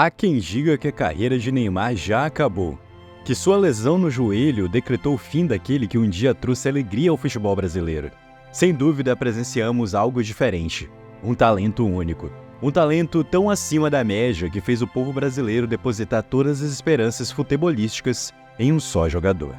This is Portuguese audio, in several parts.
Há quem diga que a carreira de Neymar já acabou, que sua lesão no joelho decretou o fim daquele que um dia trouxe alegria ao futebol brasileiro. Sem dúvida, presenciamos algo diferente, um talento único. Um talento tão acima da média que fez o povo brasileiro depositar todas as esperanças futebolísticas em um só jogador.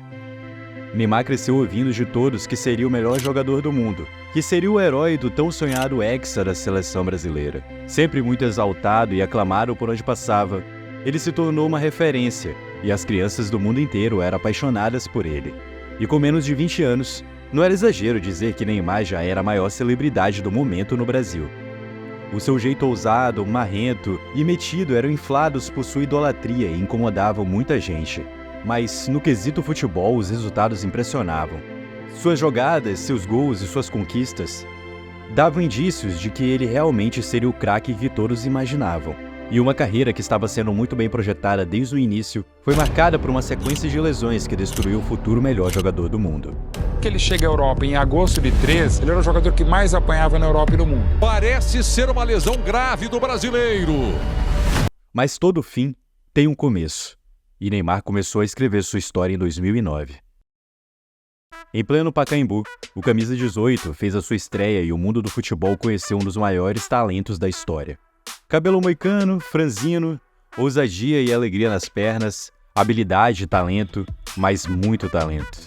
Neymar cresceu ouvindo de todos que seria o melhor jogador do mundo, que seria o herói do tão sonhado hexa da seleção brasileira. Sempre muito exaltado e aclamado por onde passava, ele se tornou uma referência e as crianças do mundo inteiro eram apaixonadas por ele. E com menos de 20 anos, não era exagero dizer que Neymar já era a maior celebridade do momento no Brasil. O seu jeito ousado, marrento e metido eram inflados por sua idolatria e incomodavam muita gente. Mas, no quesito futebol, os resultados impressionavam. Suas jogadas, seus gols e suas conquistas davam indícios de que ele realmente seria o craque que todos imaginavam. E uma carreira que estava sendo muito bem projetada desde o início foi marcada por uma sequência de lesões que destruiu o futuro melhor jogador do mundo. Que ele chega à Europa em agosto de 13, ele era o jogador que mais apanhava na Europa e no mundo. Parece ser uma lesão grave do brasileiro. Mas todo fim tem um começo. E Neymar começou a escrever sua história em 2009. Em pleno Pacaembu, o camisa 18 fez a sua estreia e o mundo do futebol conheceu um dos maiores talentos da história. Cabelo moicano, franzino, ousadia e alegria nas pernas, habilidade e talento, mas muito talento.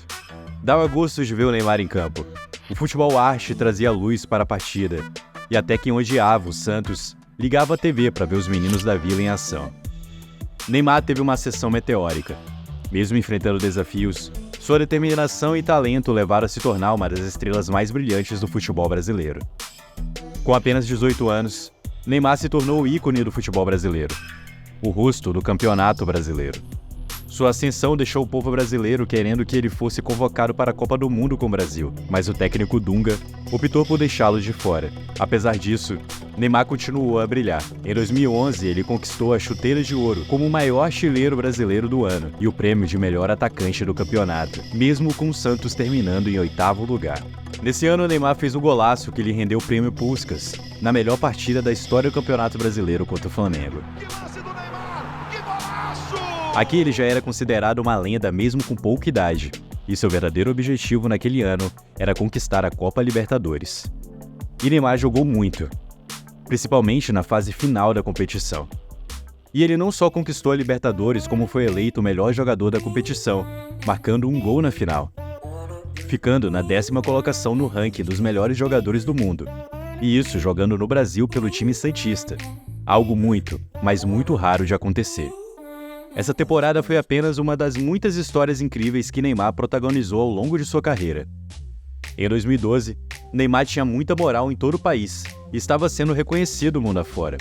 Dava gosto de ver o Neymar em campo. O futebol arte trazia luz para a partida, e até quem odiava o Santos ligava a TV para ver os meninos da Vila em ação. Neymar teve uma ascensão meteórica. Mesmo enfrentando desafios, sua determinação e talento levaram a se tornar uma das estrelas mais brilhantes do futebol brasileiro. Com apenas 18 anos, Neymar se tornou o ícone do futebol brasileiro, o rosto do campeonato brasileiro. Sua ascensão deixou o povo brasileiro querendo que ele fosse convocado para a Copa do Mundo com o Brasil, mas o técnico Dunga optou por deixá-lo de fora. Apesar disso, Neymar continuou a brilhar. Em 2011, ele conquistou a Chuteira de Ouro como o maior artilheiro brasileiro do ano e o prêmio de melhor atacante do campeonato, mesmo com o Santos terminando em 8º lugar. Nesse ano, Neymar fez um golaço que lhe rendeu o prêmio Puskás, na melhor partida da história do Campeonato Brasileiro contra o Flamengo. Aqui ele já era considerado uma lenda mesmo com pouca idade, e seu verdadeiro objetivo naquele ano era conquistar a Copa Libertadores. E Neymar jogou muito, principalmente na fase final da competição. E ele não só conquistou a Libertadores, como foi eleito o melhor jogador da competição, marcando um gol na final, ficando na 10ª colocação no ranking dos melhores jogadores do mundo. E isso jogando no Brasil pelo time santista, algo muito, mas muito raro de acontecer. Essa temporada foi apenas uma das muitas histórias incríveis que Neymar protagonizou ao longo de sua carreira. Em 2012, Neymar tinha muita moral em todo o país e estava sendo reconhecido mundo afora.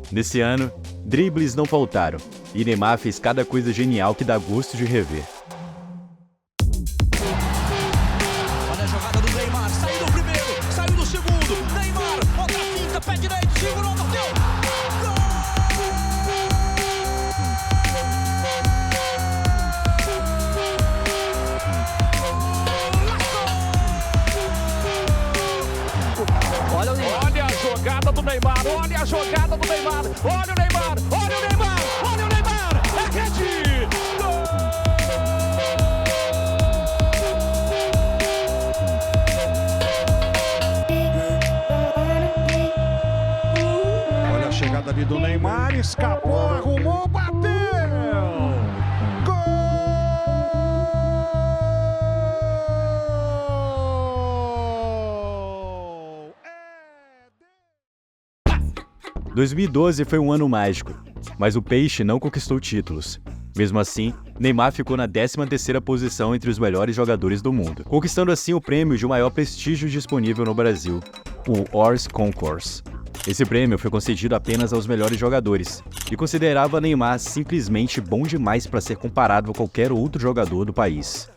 Nesse ano, dribles não faltaram, e Neymar fez cada coisa genial que dá gosto de rever. Olha a jogada do Neymar, saiu do primeiro, saiu do segundo. Neymar, outra finta, pé direito, segurou, bateu. Olha a jogada do Neymar, olha a jogada do Neymar, olha o Neymar, olha o Neymar, olha o Neymar, é rede! Gol! Olha a chegada ali do Neymar, escapou, arrumou, bateu! Gol! 2012 foi um ano mágico, mas o Peixe não conquistou títulos. Mesmo assim, Neymar ficou na 13ª posição entre os melhores jogadores do mundo, conquistando assim o prêmio de maior prestígio disponível no Brasil, o Horse Concourse. Esse prêmio foi concedido apenas aos melhores jogadores e considerava Neymar simplesmente bom demais para ser comparado a qualquer outro jogador do país.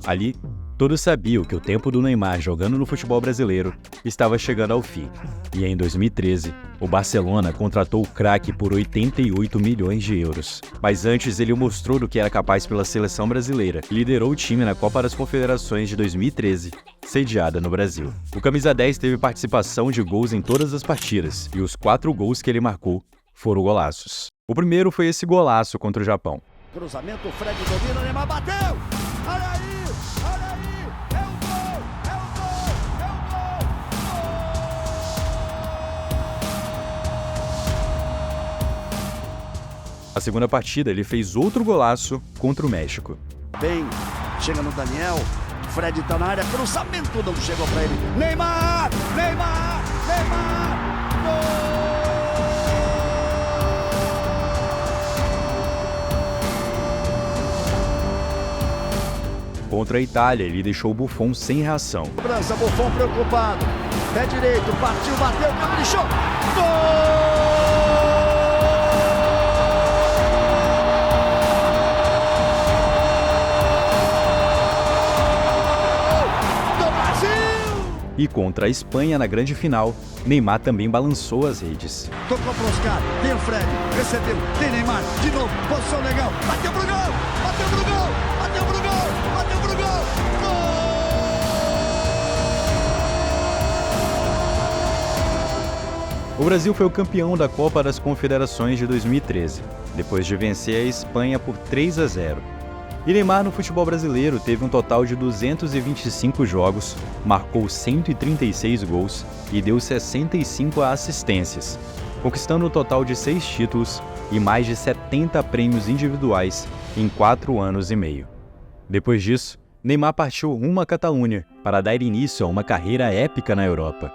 Ali, todos sabiam que o tempo do Neymar jogando no futebol brasileiro estava chegando ao fim. E em 2013, o Barcelona contratou o craque por 88 milhões de euros. Mas antes ele mostrou do que era capaz pela seleção brasileira e liderou o time na Copa das Confederações de 2013, sediada no Brasil. O camisa 10 teve participação de gols em todas as partidas e os 4 gols que ele marcou foram golaços. O primeiro foi esse golaço contra o Japão. Cruzamento, o Fred domina, Neymar bateu! Olha aí! Olha aí! É o gol! É o gol! É o gol! A segunda partida, ele fez outro golaço contra o México. Bem, chega no Daniel, Fred tá na área, cruzamento não chegou pra ele. Neymar! Neymar! Neymar! Gol! Contra a Itália, ele deixou o Buffon sem reação. Cobrança, Buffon preocupado. Pé direito, partiu, bateu, caprichou. Gol! Do Brasil! E contra a Espanha, na grande final, Neymar também balançou as redes. Tocou para Oscar, tem o Fred, recebeu, tem Neymar, de novo, posição legal, bateu pro gol, bateu pro gol, bateu pro gol, bateu pro gol, O Brasil foi o campeão da Copa das Confederações de 2013, depois de vencer a Espanha por 3-0. E Neymar no futebol brasileiro teve um total de 225 jogos, marcou 136 gols e deu 65 assistências, conquistando um total de 6 títulos e mais de 70 prêmios individuais em 4 anos e meio. Depois disso, Neymar partiu rumo à Catalunha para dar início a uma carreira épica na Europa.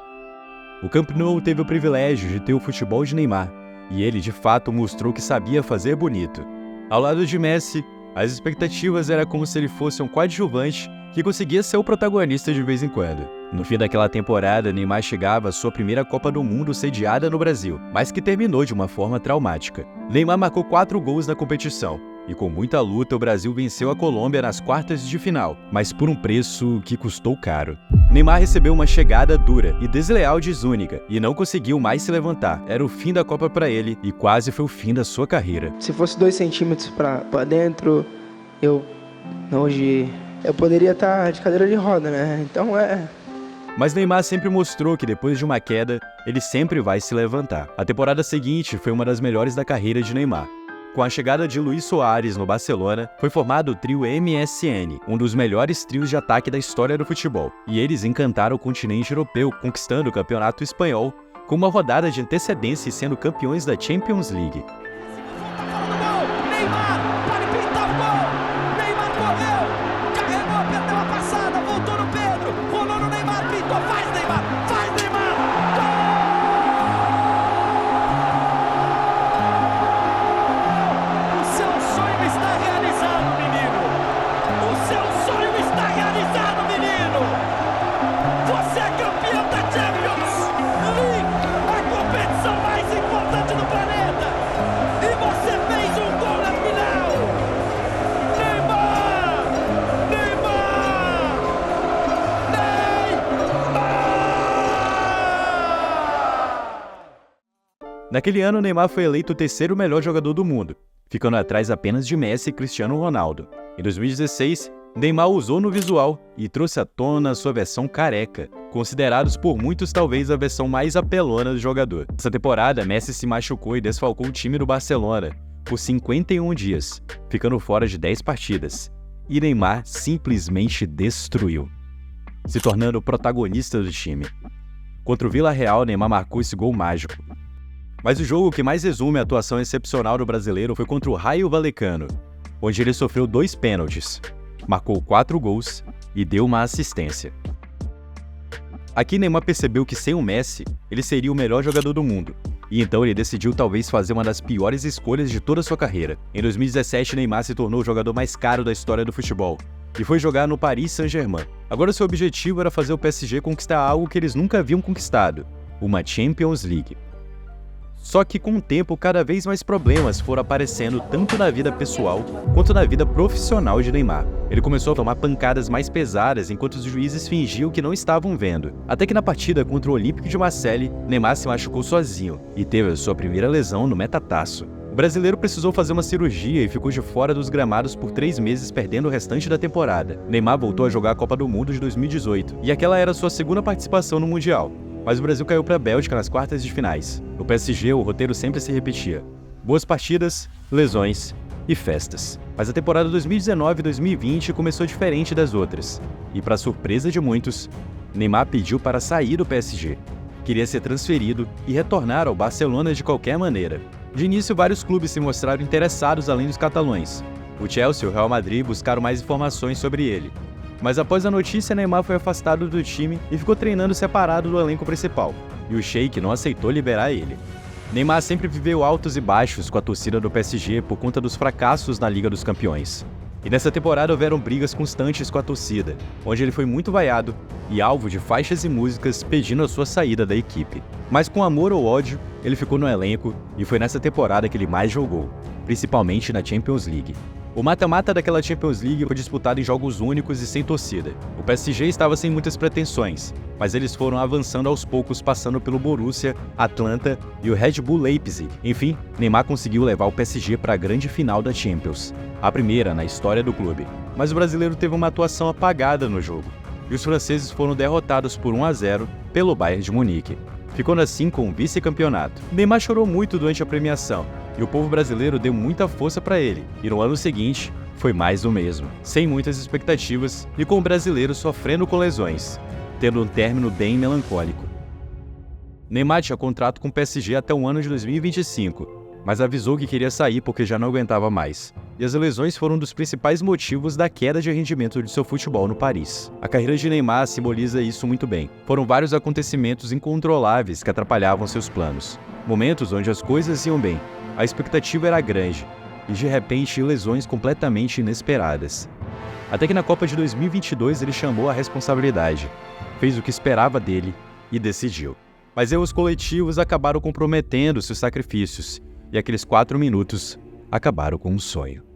O Camp Nou teve o privilégio de ter o futebol de Neymar, e ele de fato mostrou que sabia fazer bonito. Ao lado de Messi, as expectativas eram como se ele fosse um coadjuvante que conseguia ser o protagonista de vez em quando. No fim daquela temporada, Neymar chegava à sua primeira Copa do Mundo sediada no Brasil, mas que terminou de uma forma traumática. Neymar marcou 4 gols na competição, e com muita luta o Brasil venceu a Colômbia nas quartas de final, mas por um preço que custou caro. Neymar recebeu uma chegada dura e desleal de Zúñiga e não conseguiu mais se levantar. Era o fim da Copa para ele e quase foi o fim da sua carreira. Se fosse 2 centímetros para dentro, hoje eu poderia estar de cadeira de roda, né? Então Mas Neymar sempre mostrou que depois de uma queda, ele sempre vai se levantar. A temporada seguinte foi uma das melhores da carreira de Neymar. Com a chegada de Luis Soares no Barcelona, foi formado o trio MSN, um dos melhores trios de ataque da história do futebol. E eles encantaram o continente europeu, conquistando o campeonato espanhol, com uma rodada de antecedência e sendo campeões da Champions League. Neymar, pode pintar o gol! Neymar correu, carregou, perdeu a passada, voltou no Pedro, rolou no Neymar, pintou, faz Neymar, faz Neymar! O seu sonho está realizado, menino! O seu sonho está realizado, menino! Você é campeão da Champions League, a competição mais importante do planeta! E você fez um gol na final! Neymar! Neymar! Neymar! Naquele ano, Neymar foi eleito o 3º melhor jogador do mundo, ficando atrás apenas de Messi e Cristiano Ronaldo. Em 2016, Neymar usou no visual e trouxe à tona a sua versão careca, considerados por muitos talvez a versão mais apelona do jogador. Nessa temporada, Messi se machucou e desfalcou o time do Barcelona por 51 dias, ficando fora de 10 partidas. E Neymar simplesmente destruiu, se tornando o protagonista do time. Contra o Villarreal, Neymar marcou esse gol mágico. Mas o jogo que mais resume a atuação excepcional do brasileiro foi contra o Rayo Vallecano, onde ele sofreu 2 pênaltis, marcou 4 gols e deu uma assistência. Aqui Neymar percebeu que sem o Messi, ele seria o melhor jogador do mundo, e então ele decidiu talvez fazer uma das piores escolhas de toda a sua carreira. Em 2017, Neymar se tornou o jogador mais caro da história do futebol, e foi jogar no Paris Saint-Germain. Agora seu objetivo era fazer o PSG conquistar algo que eles nunca haviam conquistado, uma Champions League. Só que com o tempo, cada vez mais problemas foram aparecendo tanto na vida pessoal quanto na vida profissional de Neymar. Ele começou a tomar pancadas mais pesadas enquanto os juízes fingiam que não estavam vendo. Até que na partida contra o Olympique de Marseille, Neymar se machucou sozinho e teve a sua primeira lesão no metatarso. O brasileiro precisou fazer uma cirurgia e ficou de fora dos gramados por 3 meses, perdendo o restante da temporada. Neymar voltou a jogar a Copa do Mundo de 2018 e aquela era sua segunda participação no Mundial. mas o Brasil caiu para a Bélgica nas quartas de finais. No PSG, o roteiro sempre se repetia: boas partidas, lesões e festas. Mas a temporada 2019-2020 começou diferente das outras. E, para surpresa de muitos, Neymar pediu para sair do PSG. Queria ser transferido e retornar ao Barcelona de qualquer maneira. De início, vários clubes se mostraram interessados além dos catalães. O Chelsea e o Real Madrid buscaram mais informações sobre ele. Mas após a notícia, Neymar foi afastado do time e ficou treinando separado do elenco principal. E o Sheik não aceitou liberar ele. Neymar sempre viveu altos e baixos com a torcida do PSG por conta dos fracassos na Liga dos Campeões. E nessa temporada houveram brigas constantes com a torcida, onde ele foi muito vaiado e alvo de faixas e músicas pedindo a sua saída da equipe. Mas com amor ou ódio, ele ficou no elenco e foi nessa temporada que ele mais jogou, principalmente na Champions League. O mata-mata daquela Champions League foi disputado em jogos únicos e sem torcida. O PSG estava sem muitas pretensões, mas eles foram avançando aos poucos, passando pelo Borussia, Atlanta e o Red Bull Leipzig. Enfim, Neymar conseguiu levar o PSG para a grande final da Champions, a primeira na história do clube. Mas o brasileiro teve uma atuação apagada no jogo, e os franceses foram derrotados por 1-0 pelo Bayern de Munique, ficando assim com o vice-campeonato. Neymar chorou muito durante a premiação, e o povo brasileiro deu muita força para ele, e no ano seguinte foi mais do mesmo, sem muitas expectativas e com o brasileiro sofrendo com lesões, tendo um término bem melancólico. Neymar tinha contrato com o PSG até o ano de 2025, mas avisou que queria sair porque já não aguentava mais. E as lesões foram um dos principais motivos da queda de rendimento de seu futebol no Paris. A carreira de Neymar simboliza isso muito bem. Foram vários acontecimentos incontroláveis que atrapalhavam seus planos. Momentos onde as coisas iam bem, a expectativa era grande, e de repente lesões completamente inesperadas. Até que na Copa de 2022 ele chamou a responsabilidade, fez o que esperava dele e decidiu. Mas erros coletivos acabaram comprometendo seus sacrifícios, e aqueles 4 minutos acabaram com um sonho.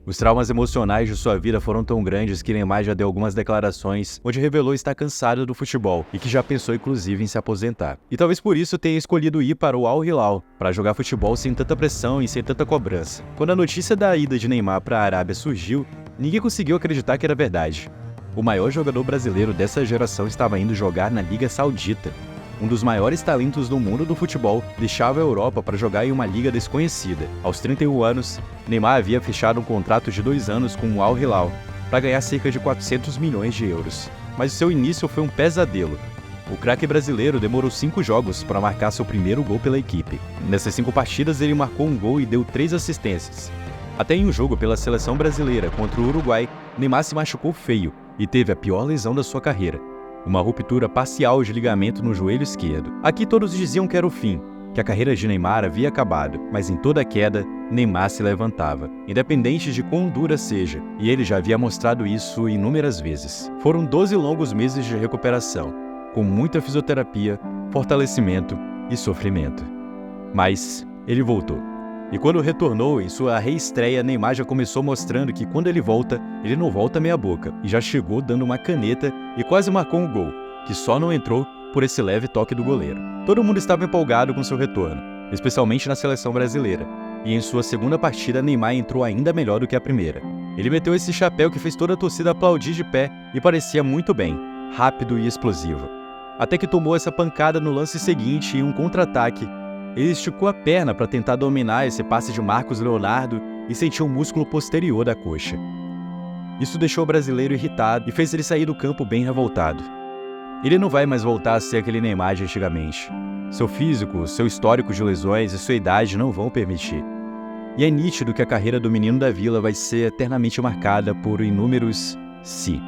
Os traumas emocionais de sua vida foram tão grandes que Neymar já deu algumas declarações onde revelou estar cansado do futebol e que já pensou inclusive em se aposentar. E talvez por isso tenha escolhido ir para o Al Hilal, para jogar futebol sem tanta pressão e sem tanta cobrança. Quando a notícia da ida de Neymar para a Arábia surgiu, ninguém conseguiu acreditar que era verdade. O maior jogador brasileiro dessa geração estava indo jogar na Liga Saudita. Um dos maiores talentos do mundo do futebol deixava a Europa para jogar em uma liga desconhecida. Aos 31 anos, Neymar havia fechado um contrato de 2 anos com o Al Hilal para ganhar cerca de 400 milhões de euros. Mas o seu início foi um pesadelo. O craque brasileiro demorou 5 jogos para marcar seu primeiro gol pela equipe. Nessas 5 partidas ele marcou um gol e deu 3 assistências. Até em um jogo pela seleção brasileira contra o Uruguai, Neymar se machucou feio e teve a pior lesão da sua carreira. Uma ruptura parcial de ligamento no joelho esquerdo. Aqui todos diziam que era o fim, que a carreira de Neymar havia acabado, mas em toda queda, Neymar se levantava, independente de quão dura seja, e ele já havia mostrado isso inúmeras vezes. Foram 12 longos meses de recuperação, com muita fisioterapia, fortalecimento e sofrimento. Mas ele voltou. E quando retornou em sua reestreia, Neymar já começou mostrando que quando ele volta, ele não volta meia boca, e já chegou dando uma caneta e quase marcou um gol, que só não entrou por esse leve toque do goleiro. Todo mundo estava empolgado com seu retorno, especialmente na seleção brasileira, e em sua segunda partida Neymar entrou ainda melhor do que a primeira. Ele meteu esse chapéu que fez toda a torcida aplaudir de pé e parecia muito bem, rápido e explosivo. Até que tomou essa pancada no lance seguinte em um contra-ataque. Ele esticou a perna para tentar dominar esse passe de Marcos Leonardo e sentiu o músculo posterior da coxa. Isso deixou o brasileiro irritado e fez ele sair do campo bem revoltado. Ele não vai mais voltar a ser aquele Neymar de antigamente. Seu físico, seu histórico de lesões e sua idade não vão permitir. E é nítido que a carreira do menino da Vila vai ser eternamente marcada por inúmeros se.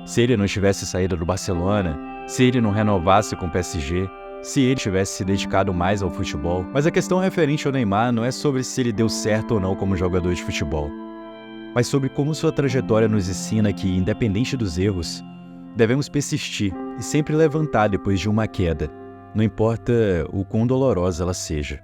Se ele não tivesse saído do Barcelona, se ele não renovasse com o PSG, se ele tivesse se dedicado mais ao futebol. Mas a questão referente ao Neymar não é sobre se ele deu certo ou não como jogador de futebol, mas sobre como sua trajetória nos ensina que, independente dos erros, devemos persistir e sempre levantar depois de uma queda, não importa o quão dolorosa ela seja.